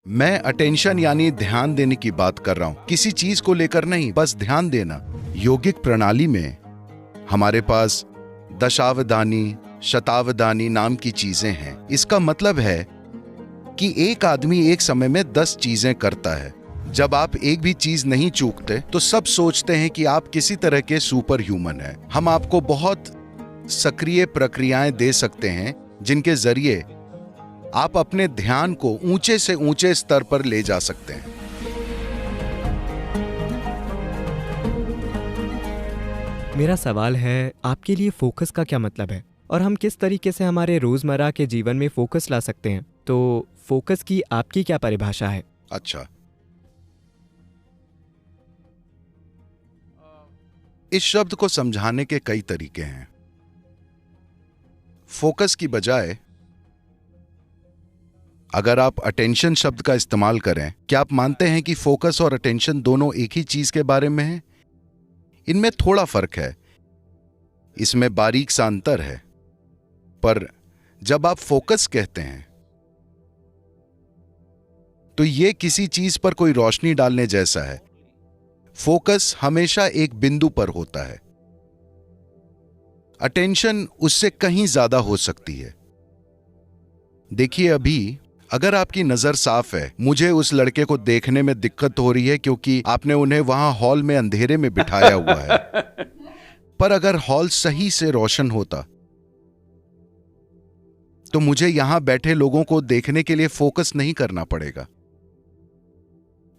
मैं अटेंशन यानी ध्यान देने की बात कर रहा हूं, किसी चीज को लेकर नहीं, बस ध्यान देना। योगिक प्रणाली में हमारे पास दशावधानी, शतावधानी नाम की चीजें हैं। इसका मतलब है कि एक आदमी एक समय में 10 चीजें करता है। जब आप एक भी चीज नहीं चूकते तो सब सोचते हैं कि आप किसी तरह के सुपर ह्यूमन हैं। हम आपको बहुत सक्रिय प्रक्रियाएं दे सकते हैं जिनके जरिए आप अपने ध्यान को ऊंचे से ऊंचे स्तर पर ले जा सकते हैं। मेरा सवाल है, आपके लिए फोकस का क्या मतलब है और हम किस तरीके से हमारे रोजमर्रा के जीवन में फोकस ला सकते हैं? तो फोकस की आपकी क्या परिभाषा है? अच्छा, इस शब्द को समझाने के कई तरीके हैं। फोकस की बजाय अगर आप अटेंशन शब्द का इस्तेमाल करें, क्या आप मानते हैं कि फोकस और अटेंशन दोनों एक ही चीज के बारे में हैं? इनमें थोड़ा फर्क है, इसमें बारीक सा अंतर है। पर जब आप फोकस कहते हैं तो यह किसी चीज पर कोई रोशनी डालने जैसा है। फोकस हमेशा एक बिंदु पर होता है। अटेंशन उससे कहीं ज्यादा हो सकती है। देखिए, अभी अगर आपकी नजर साफ है, मुझे उस लड़के को देखने में दिक्कत हो रही है क्योंकि आपने उन्हें वहां हॉल में अंधेरे में बिठाया हुआ है। पर अगर हॉल सही से रोशन होता तो मुझे यहां बैठे लोगों को देखने के लिए फोकस नहीं करना पड़ेगा।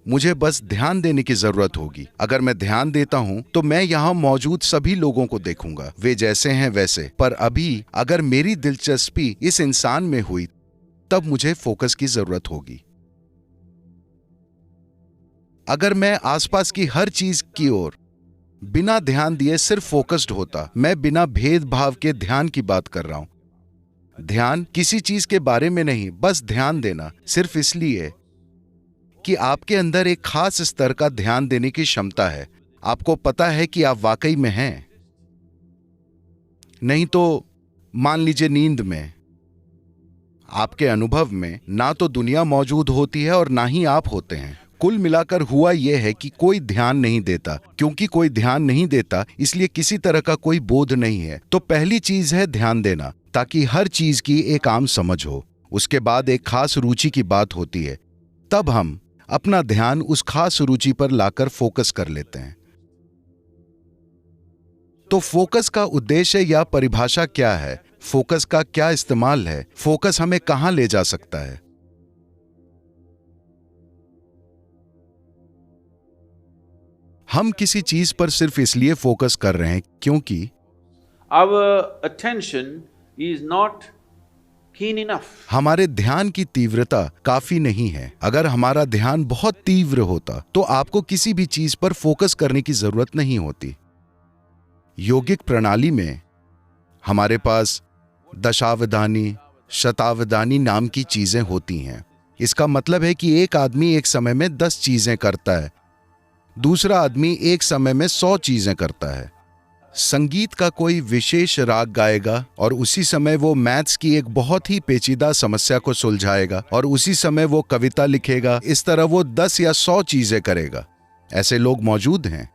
मुझे बस ध्यान देने की जरूरत होगी। अगर मैं ध्यान देता हूं तो मैं यहां मौजूद सभी लोगों को देखूंगा, वे जैसे हैं वैसे। पर अभी अगर मेरी दिलचस्पी इस इंसान में हुई तब मुझे फोकस की जरूरत होगी। अगर मैं आसपास की हर चीज की ओर बिना ध्यान दिए सिर्फ फोकस्ड होता, मैं बिना भेदभाव के ध्यान की बात कर रहा हूं। ध्यान किसी चीज के बारे में नहीं, बस ध्यान देना, सिर्फ इसलिए कि आपके अंदर एक खास स्तर का ध्यान देने की क्षमता है। आपको पता है कि आप वाकई में हैं। नहीं तो मान लीजिए नींद में आपके अनुभव में ना तो दुनिया मौजूद होती है और ना ही आप होते हैं। कुल मिलाकर हुआ यह है कि कोई ध्यान नहीं देता। क्योंकि कोई ध्यान नहीं देता, इसलिए किसी तरह का कोई बोध नहीं है। तो पहली चीज है ध्यान देना, ताकि हर चीज की एक आम समझ हो। उसके बाद एक खास रुचि की बात होती है, तब हम अपना ध्यान उस खास रुचि पर लाकर फोकस कर लेते हैं। तो फोकस का उद्देश्य या परिभाषा क्या है? फोकस का क्या इस्तेमाल है? फोकस हमें कहां ले जा सकता है? हम किसी चीज पर सिर्फ इसलिए फोकस कर रहे हैं क्योंकि our attention is not keen enough. हमारे ध्यान की तीव्रता काफी नहीं है। अगर हमारा ध्यान बहुत तीव्र होता तो आपको किसी भी चीज पर फोकस करने की जरूरत नहीं होती। योगिक प्रणाली में हमारे पास दशावधानी, शतावधानी नाम की चीजें होती हैं। इसका मतलब है कि एक आदमी एक समय में 10 चीजें करता है, दूसरा आदमी एक समय में 100 चीजें करता है। संगीत का कोई विशेष राग गाएगा और उसी समय वो मैथ्स की एक बहुत ही पेचीदा समस्या को सुलझाएगा, और उसी समय वो कविता लिखेगा। इस तरह वो 10 या 100 चीजें करेगा। ऐसे लोग मौजूद हैं।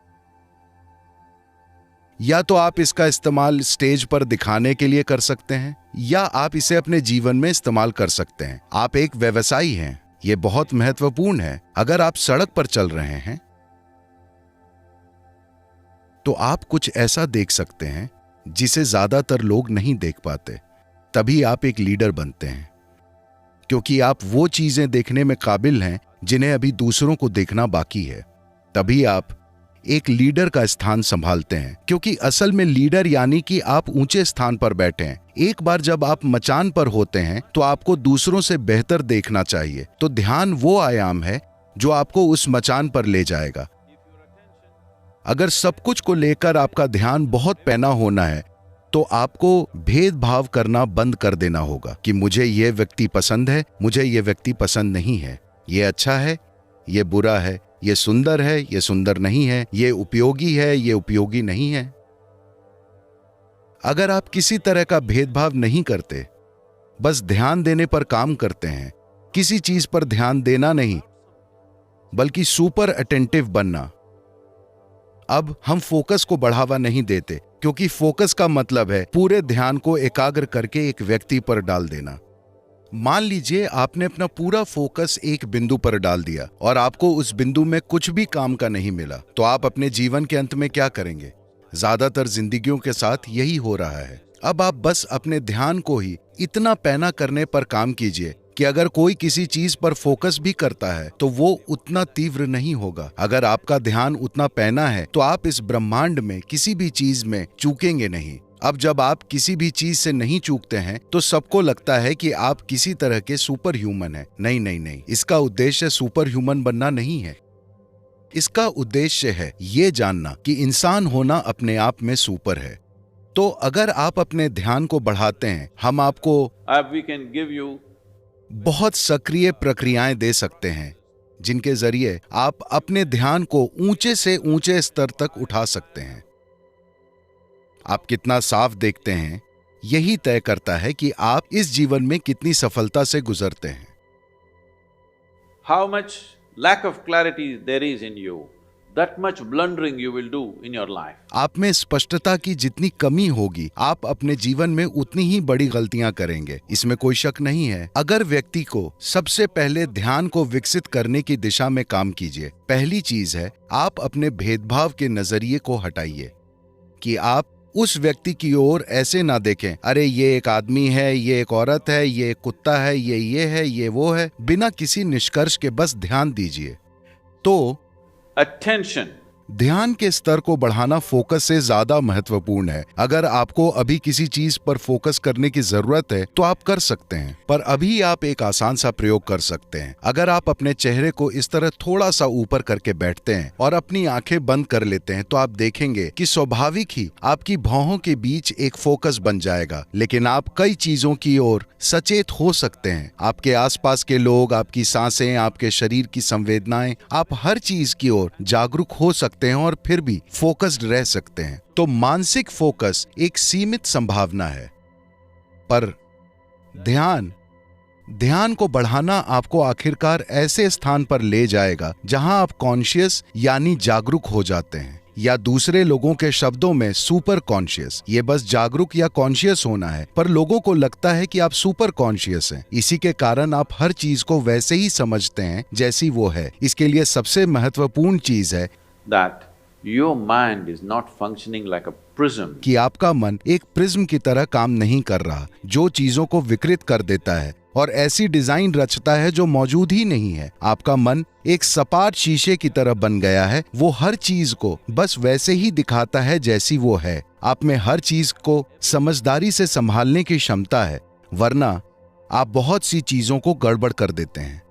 या तो आप इसका इस्तेमाल स्टेज पर दिखाने के लिए कर सकते हैं, या आप इसे अपने जीवन में इस्तेमाल कर सकते हैं। आप एक व्यवसायी हैं, यह बहुत महत्वपूर्ण है। अगर आप सड़क पर चल रहे हैं तो आप कुछ ऐसा देख सकते हैं जिसे ज्यादातर लोग नहीं देख पाते। तभी आप एक लीडर बनते हैं, क्योंकि आप वो चीजें देखने में काबिल हैं जिन्हें अभी दूसरों को देखना बाकी है। तभी आप एक लीडर का स्थान संभालते हैं, क्योंकि असल में लीडर यानी कि आप ऊंचे स्थान पर बैठे हैं। एक बार जब आप मचान पर होते हैं तो आपको दूसरों से बेहतर देखना चाहिए। तो ध्यान वो आयाम है जो आपको उस मचान पर ले जाएगा। अगर सब कुछ को लेकर आपका ध्यान बहुत पैना होना है तो आपको भेदभाव करना बंद कर देना होगा कि मुझे यह व्यक्ति पसंद है, मुझे यह व्यक्ति पसंद नहीं है, ये अच्छा है, ये बुरा है, ये सुंदर है, ये सुंदर नहीं है, ये उपयोगी है, ये उपयोगी नहीं है। अगर आप किसी तरह का भेदभाव नहीं करते, बस ध्यान देने पर काम करते हैं, किसी चीज पर ध्यान देना नहीं, बल्कि सुपर अटेंटिव बनना। अब हम फोकस को बढ़ावा नहीं देते, क्योंकि फोकस का मतलब है पूरे ध्यान को एकाग्र करके एक व्यक्ति पर डाल देना। मान लीजिए आपने अपना पूरा फोकस एक बिंदु पर डाल दिया और आपको उस बिंदु में कुछ भी काम का नहीं मिला, तो आप अपने जीवन के अंत में क्या करेंगे? ज्यादातर जिंदगियों के साथ यही हो रहा है। अब आप बस अपने ध्यान को ही इतना पैना करने पर काम कीजिए कि अगर कोई किसी चीज पर फोकस भी करता है तो वो उतना तीव्र नहीं होगा। अगर आपका ध्यान उतना पैना है तो आप इस ब्रह्मांड में किसी भी चीज में चूकेंगे नहीं। अब जब आप किसी भी चीज से नहीं चूकते हैं तो सबको लगता है कि आप किसी तरह के सुपर ह्यूमन हैं। नहीं नहीं नहीं, इसका उद्देश्य सुपर ह्यूमन बनना नहीं है। इसका उद्देश्य है ये जानना कि इंसान होना अपने आप में सुपर है। तो अगर आप अपने ध्यान को बढ़ाते हैं, हम आपको we can give you बहुत सक्रिय प्रक्रियाएं दे सकते हैं जिनके जरिए आप अपने ध्यान को ऊंचे से ऊंचे स्तर तक उठा सकते हैं। आप कितना साफ देखते हैं यही तय करता है कि आप इस जीवन में कितनी सफलता से गुजरते हैं। how much lack of clarity there is in you, that much blundering you will do in your life. आप में स्पष्टता की जितनी कमी होगी, आप अपने जीवन में उतनी ही बड़ी गलतियां करेंगे, इसमें कोई शक नहीं है। अगर व्यक्ति को सबसे पहले ध्यान को विकसित करने की दिशा में काम कीजिए। पहली चीज है, आप अपने भेदभाव के नजरिए को हटाइए कि आप उस व्यक्ति की ओर ऐसे ना देखें, अरे ये एक आदमी है, ये एक औरत है, ये एक कुत्ता है, ये है, ये वो है। बिना किसी निष्कर्ष के बस ध्यान दीजिए। तो Attention. ध्यान के स्तर को बढ़ाना फोकस से ज्यादा महत्वपूर्ण है। अगर आपको अभी किसी चीज पर फोकस करने की जरूरत है तो आप कर सकते हैं, पर अभी आप एक आसान सा प्रयोग कर सकते हैं। अगर आप अपने चेहरे को इस तरह थोड़ा सा ऊपर करके बैठते हैं और अपनी आंखें बंद कर लेते हैं तो आप देखेंगे कि स्वाभाविक ही आपकी भौहों के बीच एक फोकस बन जाएगा। लेकिन आप कई चीजों की ओर सचेत हो सकते हैं। आपके आसपास के लोग, आपकी सांसें, आपके शरीर की संवेदनाएं, आप हर चीज की ओर जागरूक हो सकते हैं और फिर भी फोकस्ड रह सकते हैं। तो मानसिक फोकस एक सीमित संभावना है, पर ध्यान को बढ़ाना आपको आखिरकार ऐसे स्थान पर ले जाएगा जहां आप कॉन्शियस यानी जागरूक हो जाते हैं, या दूसरे लोगों के शब्दों में सुपर कॉन्शियस। ये बस जागरूक या कॉन्शियस होना है, पर लोगों को लगता है कि आप सुपर कॉन्शियस हैं। इसी के कारण आप हर चीज को वैसे ही समझते हैं जैसी वो है। इसके लिए सबसे महत्वपूर्ण चीज है that your mind is not functioning like a prism. कि आपका मन एक प्रिज्म की तरह काम नहीं कर रहा, जो चीजों को विकृत कर देता है और ऐसी डिजाइन रचता है जो मौजूद ही नहीं है। आपका मन एक सपाट शीशे की तरह बन गया है, वो हर चीज को बस वैसे ही दिखाता है जैसी वो है। आप में हर चीज को समझदारी से संभालने की क्षमता है, वरना आप बहुत सी चीजों को गड़बड़ कर देते हैं।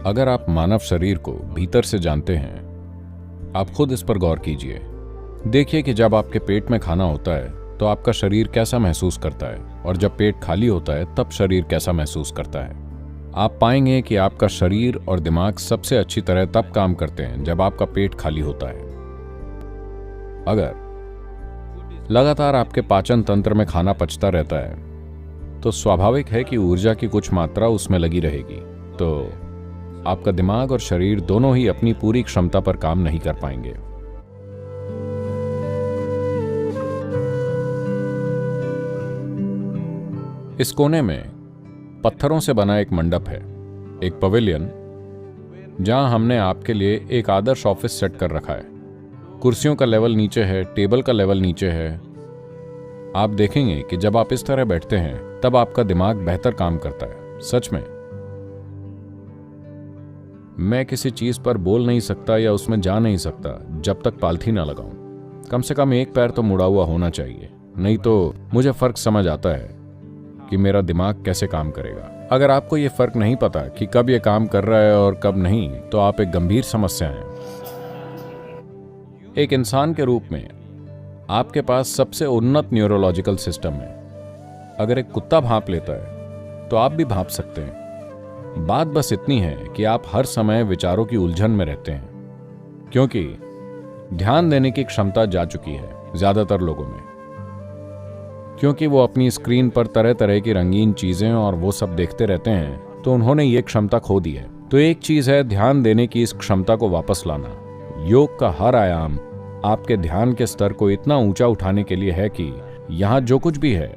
अगर आप मानव शरीर को भीतर से जानते हैं, आप खुद इस पर गौर कीजिए। देखिए कि जब आपके पेट में खाना होता है तो आपका शरीर कैसा महसूस करता है, और जब पेट खाली होता है तब शरीर कैसा महसूस करता है। आप पाएंगे कि आपका शरीर और दिमाग सबसे अच्छी तरह तब काम करते हैं जब आपका पेट खाली होता है। अगर लगातार आपके पाचन तंत्र में खाना पचता रहता है तो स्वाभाविक है कि ऊर्जा की कुछ मात्रा उसमें लगी रहेगी, तो आपका दिमाग और शरीर दोनों ही अपनी पूरी क्षमता पर काम नहीं कर पाएंगे। इस कोने में पत्थरों से बना एक मंडप है, एक पवेलियन, जहां हमने आपके लिए एक आदर्श ऑफिस सेट कर रखा है। कुर्सियों का लेवल नीचे है, टेबल का लेवल नीचे है। आप देखेंगे कि जब आप इस तरह बैठते हैं तब आपका दिमाग बेहतर काम करता है। सच में मैं किसी चीज पर बोल नहीं सकता या उसमें जा नहीं सकता जब तक पालथी ना लगाऊं। कम से कम एक पैर तो मुड़ा हुआ होना चाहिए, नहीं तो मुझे फर्क समझ आता है कि मेरा दिमाग कैसे काम करेगा। अगर आपको यह फर्क नहीं पता कि कब यह काम कर रहा है और कब नहीं, तो आप एक गंभीर समस्या हैं। एक इंसान के रूप में आपके पास सबसे उन्नत न्यूरोलॉजिकल सिस्टम है। अगर एक कुत्ता भांप लेता है तो आप भी भांप सकते हैं। बात बस इतनी है कि आप हर समय विचारों की उलझन में रहते हैं, क्योंकि ध्यान देने की क्षमता जा चुकी है ज्यादातर लोगों में, क्योंकि वो अपनी स्क्रीन पर तरह तरह की रंगीन चीजें और वो सब देखते रहते हैं, तो उन्होंने ये क्षमता खो दी है। तो एक चीज है ध्यान देने की इस क्षमता को वापस लाना। योग का हर आयाम आपके ध्यान के स्तर को इतना ऊंचा उठाने के लिए है कि यहां जो कुछ भी है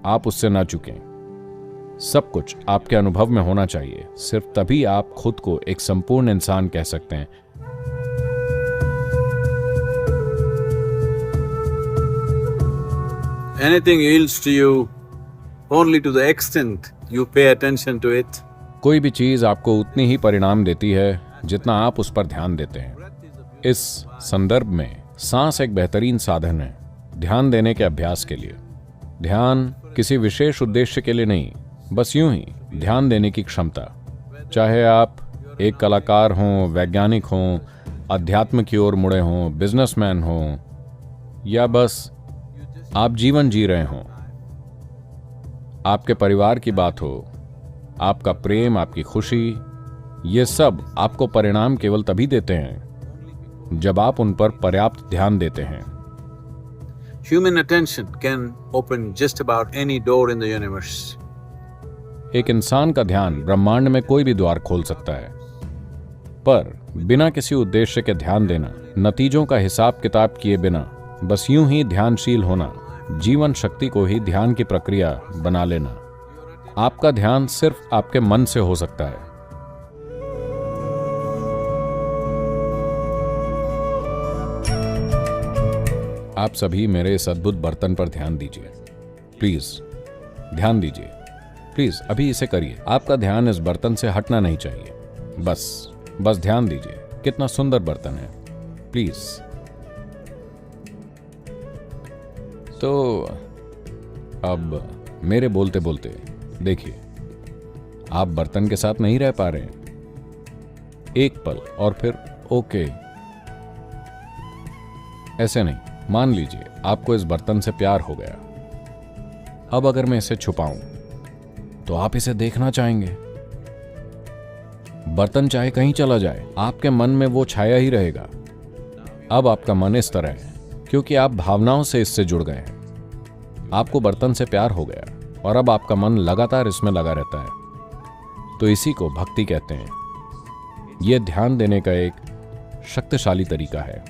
आप उससे ना चूकें। सब कुछ आपके अनुभव में होना चाहिए, सिर्फ तभी आप खुद को एक संपूर्ण इंसान कह सकते हैं। Anything yields to you only to the extent you pay attention to it. कोई भी चीज आपको उतनी ही परिणाम देती है जितना आप उस पर ध्यान देते हैं। इस संदर्भ में सांस एक बेहतरीन साधन है ध्यान देने के अभ्यास के लिए। ध्यान किसी विशेष उद्देश्य के लिए नहीं, बस यूं ही ध्यान देने की क्षमता। चाहे आप एक कलाकार हों, वैज्ञानिक हों, अध्यात्म की ओर मुड़े हों, बिजनेसमैन हों, या बस आप जीवन जी रहे हों, आपके परिवार की बात हो, आपका प्रेम, आपकी खुशी, ये सब आपको परिणाम केवल तभी देते हैं जब आप उन पर पर्याप्त ध्यान देते हैं। Human attention can open just about any door in the universe. एक इंसान का ध्यान ब्रह्मांड में कोई भी द्वार खोल सकता है, पर बिना किसी उद्देश्य के ध्यान देना, नतीजों का हिसाब किताब किए बिना बस यूं ही ध्यानशील होना, जीवन शक्ति को ही ध्यान की प्रक्रिया बना लेना। आपका ध्यान सिर्फ आपके मन से हो सकता है। आप सभी मेरे इस अद्भुत बर्तन पर ध्यान दीजिए, प्लीज ध्यान दीजिए, प्लीज अभी इसे करिए। आपका ध्यान इस बर्तन से हटना नहीं चाहिए, बस ध्यान दीजिए। कितना सुंदर बर्तन है, प्लीज। तो अब मेरे बोलते बोलते देखिए, आप बर्तन के साथ नहीं रह पा रहे हैं। एक पल और फिर ओके, ऐसे नहीं। मान लीजिए आपको इस बर्तन से प्यार हो गया। अब अगर मैं इसे छुपाऊं तो आप इसे देखना चाहेंगे। बर्तन चाहे कहीं चला जाए, आपके मन में वो छाया ही रहेगा। अब आपका मन इस तरह है क्योंकि आप भावनाओं से इससे जुड़ गए हैं। आपको बर्तन से प्यार हो गया और अब आपका मन लगातार इसमें लगा रहता है। तो इसी को भक्ति कहते हैं। यह ध्यान देने का एक शक्तिशाली तरीका है,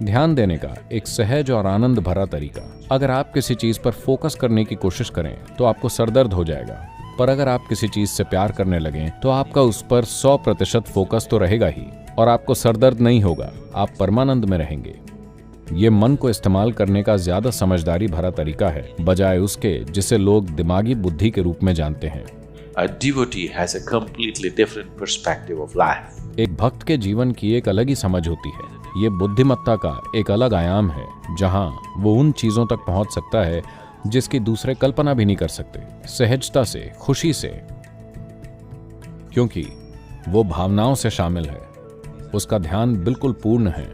ध्यान देने का एक सहज और आनंद भरा तरीका। अगर आप किसी चीज पर फोकस करने की कोशिश करें तो आपको सरदर्द हो जाएगा, पर अगर आप किसी चीज से प्यार करने लगें तो आपका उस पर 100% फोकस तो रहेगा ही और आपको सरदर्द नहीं होगा, आप परमानंद में रहेंगे। ये मन को इस्तेमाल करने का ज्यादा समझदारी भरा तरीका है, बजाय उसके जिसे लोग दिमागी बुद्धि के रूप में जानते हैं। A devotee has a completely different perspective of life. एक भक्त के जीवन की एक अलग ही समझ होती है। ये बुद्धिमत्ता का एक अलग आयाम है, जहां वो उन चीजों तक पहुंच सकता है जिसकी दूसरे कल्पना भी नहीं कर सकते, सहजता से, खुशी से, क्योंकि वो भावनाओं से शामिल है। उसका ध्यान बिल्कुल पूर्ण है।